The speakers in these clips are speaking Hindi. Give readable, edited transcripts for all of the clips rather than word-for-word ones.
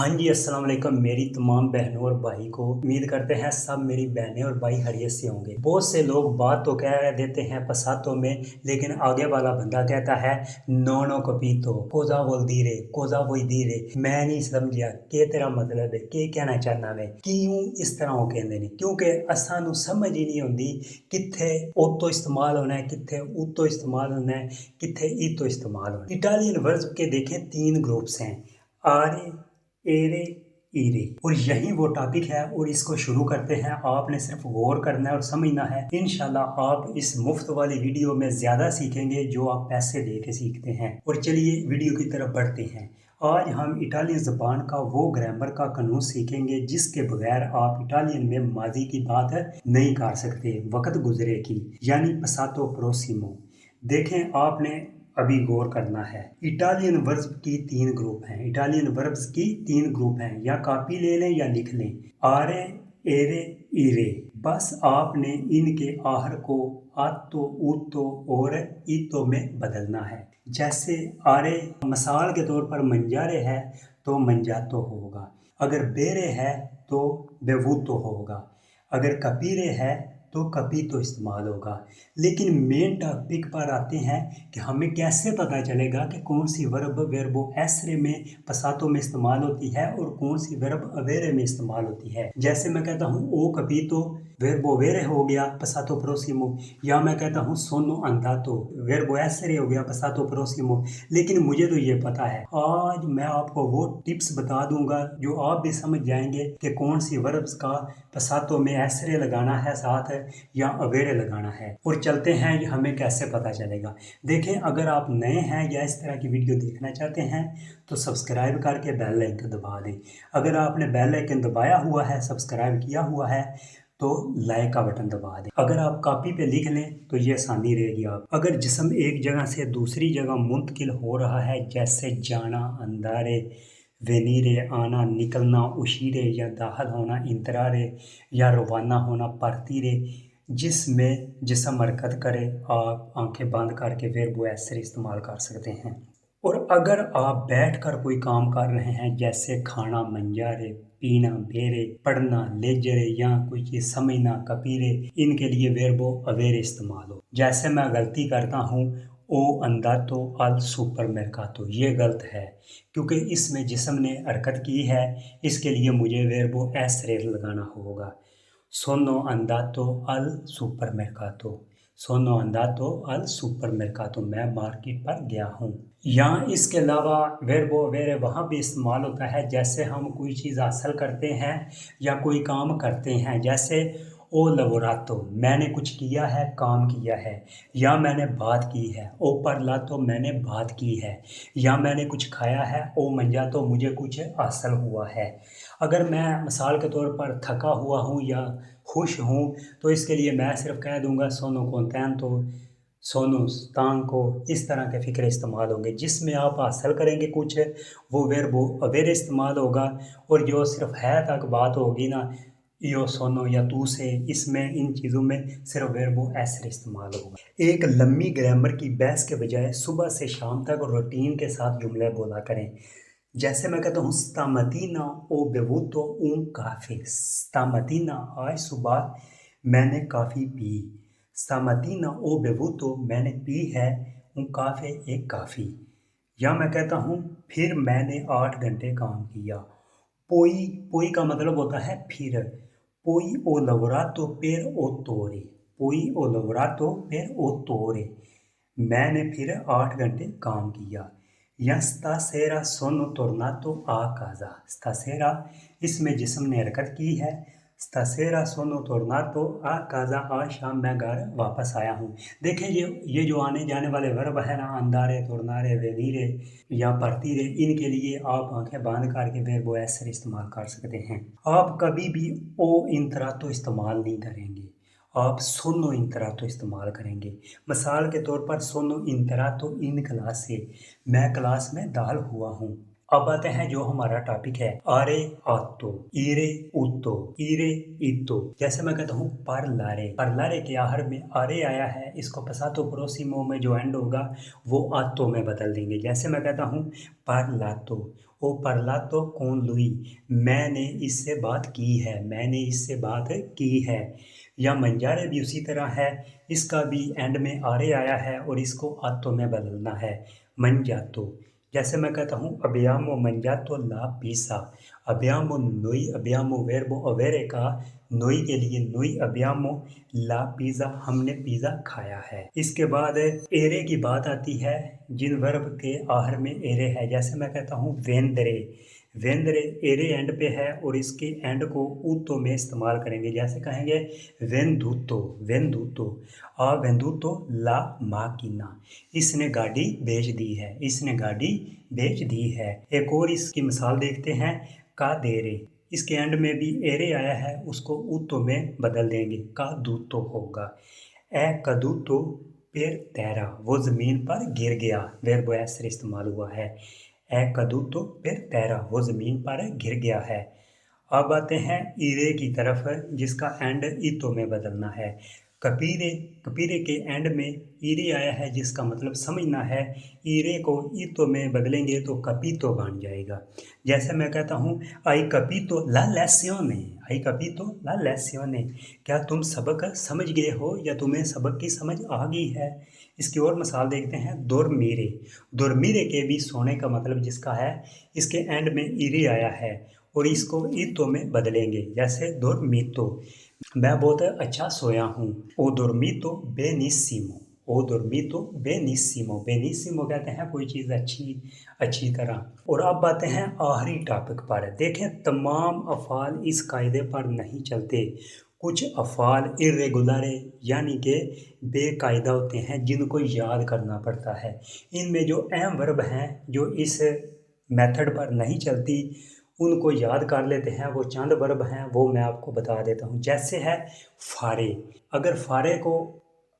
हाँ जी, अस्सलाम वालेकुम मेरी तमाम बहनों और भाई को। उम्मीद करते हैं सब मेरी बहनें और भाई खैरियत से होंगे। बहुत से लोग बात तो कह देते हैं पसातों में, लेकिन आगे वाला बंदा कहता है नोनो कपीतो कोजा बोल दी रे, कोजा बोल दी रे। मैं नहीं समझिया के तेरा मतलब है, के कहना चाहना मैं क्यों इस तरह हो कहते नहीं, क्योंकि असानू समझ ही नहीं आती किथे ओतो इस्तेमाल होना है, किथे उतो इस्तेमाल होना है, किथे ईतो इस्तेमाल होना है। इटालियन वर्ब के देखें 3 ग्रुप्स हैं, आरे, एरे, ईरे। और यही वो टॉपिक है और इसको शुरू करते हैं। आपने सिर्फ गौर करना है और समझना है। इंशाल्लाह आप इस मुफ्त वाली वीडियो में ज़्यादा सीखेंगे जो आप पैसे दे के सीखते हैं। और चलिए वीडियो की तरफ बढ़ते हैं। आज हम इटालियन ज़बान का वो ग्रामर का कानून सीखेंगे जिसके बगैर आप इटालियन में माजी की बात नहीं कर सकते, वक्त गुजरे की, यानी पसातो प्रोसिमो। देखें, आपने अभी गौर करना है। इटालियन वर्ब्स की 3 ग्रुप हैं। इटालियन वर्ब्स की 3 ग्रुप हैं, या कॉपी ले लें या लिख लें। आरे, एरे, ईरे। बस आपने इनके आहर को आतो, ऊतो और ईतो में बदलना है। जैसे आरे मिसाल के तौर पर मंजारे है तो मंजातो होगा, अगर बेरे है तो बेवूतो होगा, अगर कपीरे है तो कपी तो इस्तेमाल होगा। लेकिन मेन टॉपिक पर आते हैं कि हमें कैसे पता चलेगा कि कौन सी वर्ब वेर्बो एसरे में पसातो में इस्तेमाल होती है और कौन सी वर्ब अवेरे में इस्तेमाल होती है। जैसे मैं कहता हूँ ओ कपीतो वेर्बो वेरे हो गया पसातो प्रोसिमो, या मैं कहता हूँ सोनो अंदातो वेर्बो एसरे हो गया पसातो प्रोसिमो। लेकिन मुझे तो ये पता है, आज मैं आपको वो टिप्स बता दूंगा जो आप भी समझ जाएंगे कि कौन सी वर्ब्स का पसातो में एसरे लगाना है साथ या अवेरे लगाना है। और चलते हैं हमें कैसे पता चलेगा। देखें, अगर आप नए हैं या इस तरह की वीडियो देखना चाहते हैं तो सब्सक्राइब करके बेल आइकन दबा दें। अगर आपने बेल आइकन दबाया हुआ है, सब्सक्राइब किया हुआ है, तो लाइक का बटन दबा दें। अगर आप कॉपी पे लिख लें तो ये आसानी रहेगी। आप अगर जिस्म एक जगह से दूसरी जगह मुंतकिल हो रहा है, जैसे जाना, अंधारे, वेनीरे, आना, निकलना, उशीरे, या दाखिल होना, इंतरारे, या रवाना होना, परतीरे, जिसमें जिस्म हरकत करे, आप आंखें बंद करके वेर्बो एसरे इस्तेमाल कर सकते हैं। और अगर आप बैठकर कोई काम कर रहे हैं, जैसे खाना, मंजारे, पीना, बेरे, पढ़ना, लेजरे, या कोई चीज़ समझना, कपीरे, इनके लिए वेर्बो अवेरे इस्तेमाल हो। जैसे मैं गलती करता हूँ ओ अंदातो अल सुपरमेर्कातो, ये गलत है क्योंकि इसमें जिस्म ने हरकत की है, इसके लिए मुझे वेर्बो एसरे लगाना होगा। सोनो अंदातो अल सुपरमेर्कातो, सोनो अंदातो अल सुपरमेर्कातो, मैं मार्केट पर गया हूँ। या इसके अलावा वेर्बो अवेरे वहाँ भी इस्तेमाल होता है, जैसे हम कोई चीज़ हासिल करते हैं या कोई काम करते हैं। जैसे ओ लवोरातो, मैंने कुछ किया है, काम किया है, या मैंने बात की है। ओ परलातो, मैंने बात की है, या मैंने कुछ खाया है। ओ मंजातो, मुझे कुछ हासिल हुआ है। अगर मैं मिसाल के तौर पर थका हुआ हूँ या खुश हूँ तो इसके लिए मैं सिर्फ कह दूंगा सोनो कोंटेंतो, सोनो स्तांको। इस तरह के फ़िक्रे इस्तेमाल होंगे। जिसमें आप हासिल करेंगे कुछ, वो वेर्बो अवेरे इस्तेमाल होगा। और जो सिर्फ है तक बात होगी ना, यो सोनो या तू से, इसमें इन चीज़ों में सिर्फ वेर्बो एसरे इस्तेमाल होगा। एक लंबी ग्रामर की बहस के बजाय सुबह से शाम तक रूटीन के साथ जुमले बोला करें। जैसे मैं कहता हूँ स्तामतीना ओ बेवूतो un काफ़ी, स्तामतीना आज सुबह मैंने काफ़ी पी, स्तामतीना ओ बेवूतो मैंने पी है, un काफ़े एक काफ़ी। या मैं कहता हूँ फिर मैंने 8 घंटे काम किया। पोई, पोई का मतलब होता है फिर। पोई ओ लवोरातो पेर ओ तोरे, पोई ओ लवोरातो पेर ओ तोरे, मैंने फिर 8 घंटे काम किया। या स्तासेरा सोनो tornato आ casa, स्तासेरा इसमें जिस्म ने हरकत की है। स्तासेरा सोनो tornato आ casa, आज शाम मैं घर वापस आया हूँ। देखें, ये जो आने जाने वाले वर्ब है ना, अंदारे, तोरनारे, वेनीरे या परतीरे, इनके लिए आप आंखें बंद करके वेर्बो एसरे इस्तेमाल कर सकते हैं। आप कभी भी ओ इंतरातो इस्तेमाल नहीं करेंगे, आप सोनो इंतरातो इस्तेमाल करेंगे। मिसाल के तौर पर सोनो इंतरातो इन क्लास से, मैं क्लास में दाखिल हुआ हूँ। अब आते हैं जो हमारा टॉपिक है, आरे आतो, ईरे उतो, ईरे इतो। जैसे मैं कहता हूँ परलारे, परलारे के आहर में आरे आया है, इसको पसातो प्रोसिमो में जो एंड होगा वो आतो में बदल देंगे। जैसे मैं कहता हूँ परलातो, ओ parlato con lui, मैंने इससे बात की है, मैंने इससे बात की है। या मंजारे भी उसी तरह है, इसका भी एंड में आरे आया है और इसको आतो में बदलना है, मंजातो। जैसे मैं कहता हूँ abbiamo mangiato la pizza, abbiamo noi abbiamo verbo avere का noi के लिए noi abbiamo la pizza, हमने पिज़्ज़ा खाया है। इसके बाद एरे की बात आती है, जिन वर्ब के आखिर में एरे है। जैसे मैं कहता हूँ वेंदरे, वेंदरे एरे एंड पे है और इसके एंड को ऊतो में इस्तेमाल करेंगे। जैसे कहेंगे वेंदूतो, वेंदूतो, आ वेंदूतो ला माकिना, इसने गाड़ी भेज दी है, इसने गाड़ी भेज दी है। एक और इसकी मिसाल देखते हैं, का देरे, इसके एंड में भी एरे आया है, उसको ऊतो में बदल देंगे, का दूतो होगा। ए कदूतो पेर तैरा, वो ज़मीन पर गिर गया, वर्ब एसर इस्तेमाल हुआ है। ए कदूतो पेर तैरा, वो ज़मीन पर गिर गया है। अब आते हैं ईरे की तरफ, जिसका एंड ईतो में बदलना है। कपीरे, कपीरे के एंड में ईरे आया है, जिसका मतलब समझना है। ईरे को ईतो में बदलेंगे तो कपीतो बन जाएगा। जैसे मैं कहता हूँ आई कपीतो ला लेसियोने, आई कपीतो ला लेसियोने, क्या तुम सबक समझ गए हो या तुम्हें सबक की समझ आ गई है। इसकी और मिसाल देखते हैं, दोरमीरे, दोरमीरे के भी सोने का मतलब जिसका है, इसके एंड में ईरे आया है और इसको ईतो में बदलेंगे। जैसे दोरमीतो, मैं बहुत अच्छा सोया हूँ। ओ dormito benissimo, ओ dormito benissimo, बेनिसिमो कहते हैं कोई चीज़ अच्छी तरह। और अब आते हैं आखिरी टॉपिक पर। देखें, तमाम अफ़ाल इस कायदे पर नहीं चलते। कुछ अफ़ाल इर्रेगुलर यानी कि बेकायदा होते हैं, जिनको याद करना पड़ता है। इनमें जो अहम वर्ब हैं, जो इस मेथड पर नहीं चलती, उनको याद कर लेते हैं। वो चंद वर्ब हैं, वो मैं आपको बता देता हूँ। जैसे है फारे, अगर फारे को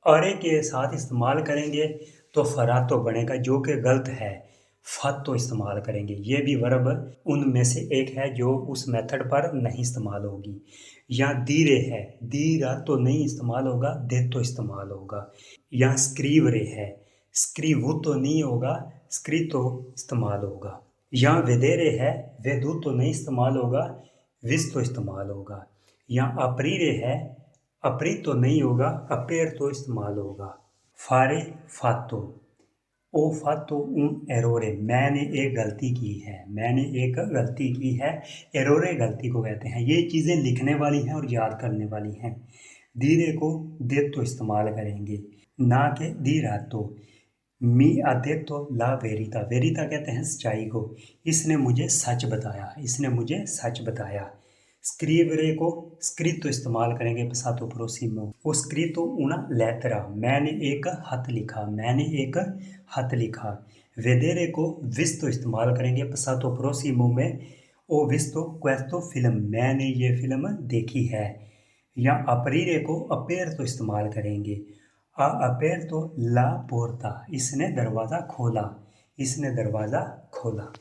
अरे के साथ इस्तेमाल करेंगे तो फरातो बनेगा, जो कि गलत है। फातो इस्तेमाल करेंगे। ये भी वर्ब उनमें से एक है जो उस मेथड पर नहीं इस्तेमाल होगी। या दीरे है, दीरा तो नहीं इस्तेमाल होगा, दे तो इस्तेमाल होगा। या स्क्रीवरे है, स्क्रीवु तो नहीं होगा, स्क्री तो इस्तेमाल होगा। या वेदेरे है, वेदू तो नहीं इस्तेमाल होगा, विस तो इस्तेमाल होगा। या अपरीरे है, अपरी तो नहीं होगा, अपेर तो इस्तेमाल होगा। फारे फातो, ओ फातो उन एरोरे, मैंने एक गलती की है, मैंने एक गलती की है। एरोरे गलती को कहते हैं। ये चीज़ें लिखने वाली हैं और याद करने वाली हैं। धीरे को दे तो इस्तेमाल करेंगे, ना कि धीरा तो। मी अदेतो ला वेरिता, वेरिता कहते हैं सच्चाई को। इसने मुझे सच बताया, इसने मुझे सच बताया। स्क्रीवरे को स्क्रितो इस्तेमाल करेंगे पसातो प्रोसिमो, वो स्क्रितो उना लेतरा, मैंने एक खत लिखा, मैंने एक खत लिखा। वेदेरे को विस्तो इस्तेमाल करेंगे पसातो प्रोसिमो में, ओ विस्तो क्वेस्तो फिल्म, मैंने ये फिल्म देखी है। या अपरीरे को अपेर तो इस्तेमाल करेंगे, अपेर तो ला पोर्ता, इसने दरवाज़ा खोला, इसने दरवाज़ा खोला।